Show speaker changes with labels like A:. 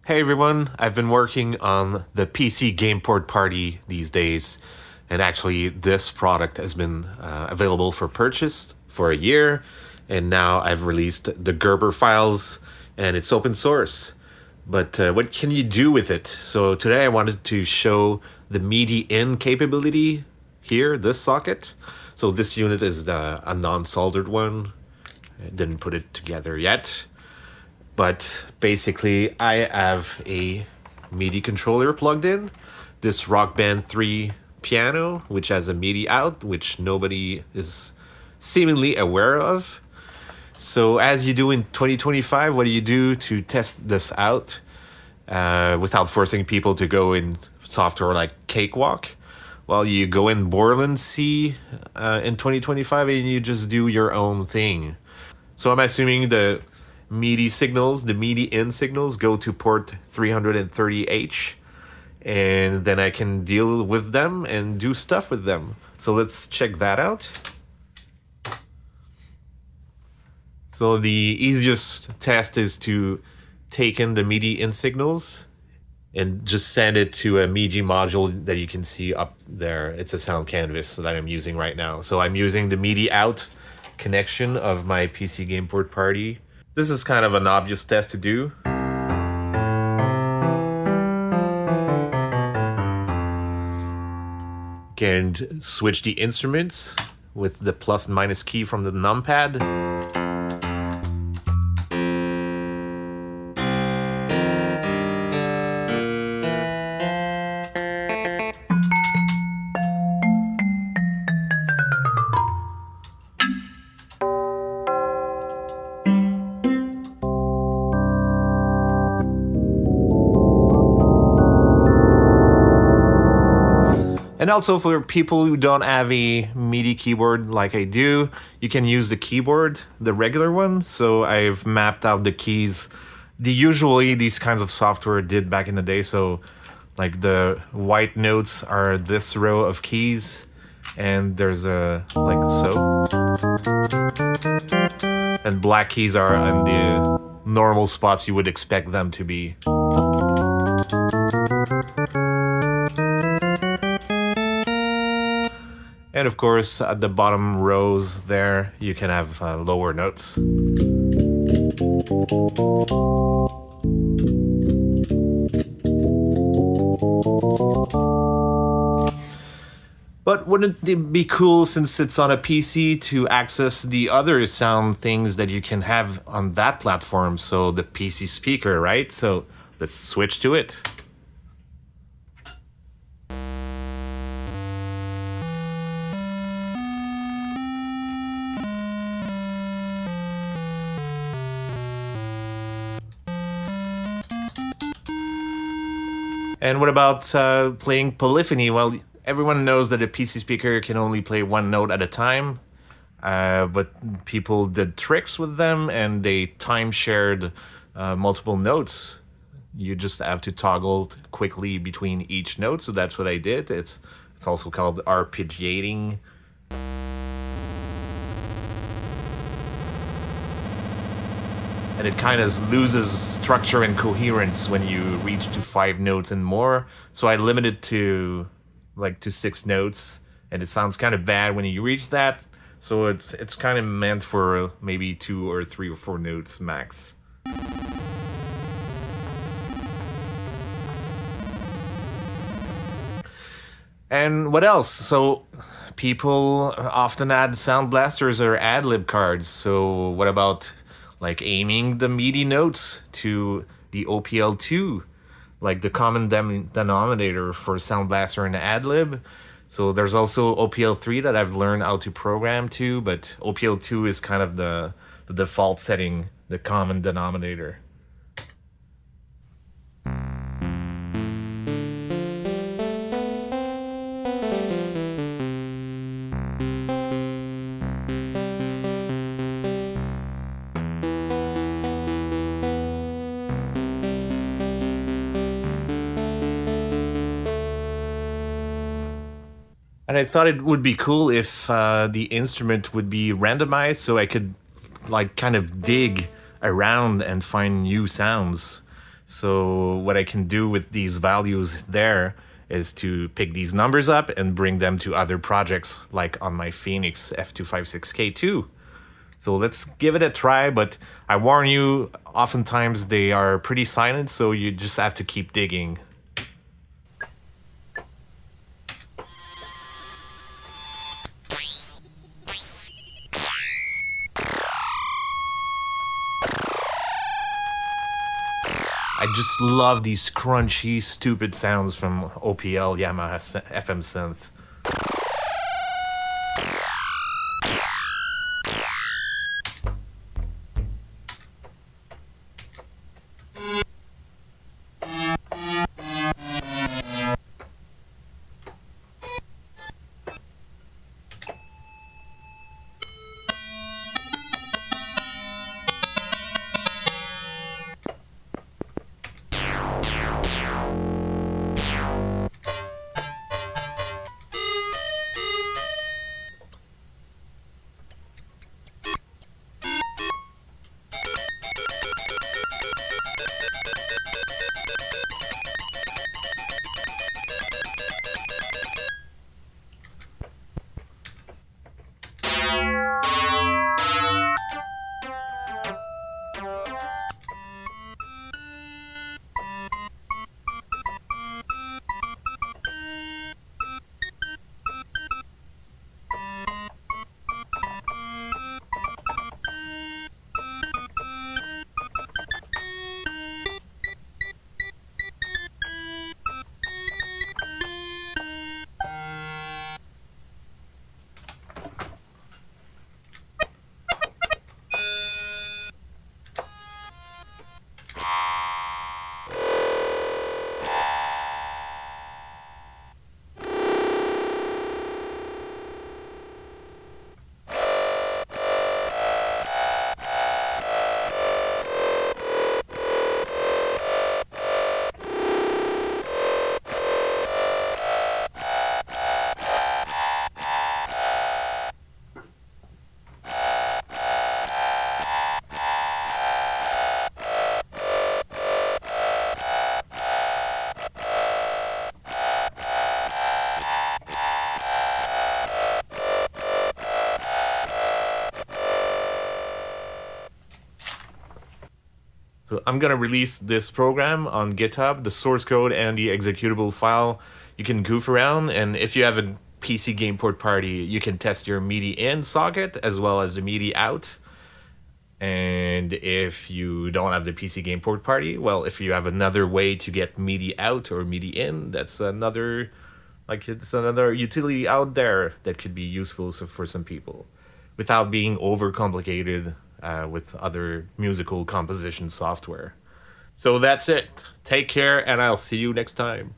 A: Hey everyone, I've been working on the PC game port party these days, and actually this product has been available for purchase for a year, and now I've released the Gerber files, and it's open source. But what can you do with it? So today I wanted to show the MIDI in capability here, this socket. So this unit is a non-soldered one. I didn't put it together yet. But basically, I have a MIDI controller plugged in, this Rock Band 3 piano, which has a MIDI out, which nobody is seemingly aware of. So as you do in 2025, what do you do to test this out without forcing people to go in software like Cakewalk? Well, you go in Borland C in 2025 and you just do your own thing. So I'm assuming the MIDI signals, the MIDI in signals go to port 330H, and then I can deal with them and do stuff with them. So let's check that out. So the easiest test is to take in the MIDI in signals and just send it to a MIDI module that you can see up there. It's a sound canvas that I'm using right now. So I'm using the MIDI out connection of my PC game port party. This is kind of an obvious test to do. Can switch the instruments with the plus and minus key from the numpad. And also for people who don't have a MIDI keyboard like I do, you can use the keyboard, the regular one. So I've mapped out the keys. Usually these kinds of software did back in the day. So like the white notes are this row of keys, and there's a like so. And black keys are in the normal spots you would expect them to be. And of course, at the bottom rows there, you can have lower notes. But wouldn't it be cool, since it's on a PC, to access the other sound things that you can have on that platform? So the PC speaker, right? So let's switch to it. And what about playing polyphony? Well, everyone knows that a PC speaker can only play one note at a time, but people did tricks with them, and they time-shared multiple notes. You just have to toggle quickly between each note, so that's what I did. It's also called arpeggiating. And it kind of loses structure and coherence when you reach to 5 notes and more. So I limited to 6 notes, and it sounds kind of bad when you reach that. So it's kind of meant for maybe 2 or 3 or 4 notes max. And what else? So people often add sound blasters or adlib cards. So what about like aiming the MIDI notes to the OPL2, like the common denominator for Sound Blaster and adlib? So there's also OPL3 that I've learned how to program to, but OPL2 is kind of the default setting, the common denominator. And I thought it would be cool if the instrument would be randomized, so I could like kind of dig around and find new sounds. So what I can do with these values there is to pick these numbers up and bring them to other projects, like on my Phoenix F256K2. So let's give it a try, but I warn you, oftentimes they are pretty silent, so you just have to keep digging. I just love these crunchy, stupid sounds from OPL Yamaha FM synth. So I'm gonna release this program on GitHub, the source code and the executable file. You can goof around, and if you have a PC game port party, you can test your MIDI in socket as well as the MIDI out. And if you don't have the PC game port party, well, if you have another way to get MIDI out or MIDI in, that's another, like, it's another utility out there that could be useful for some people without being overcomplicated with other musical composition software. So that's it. Take care, and I'll see you next time.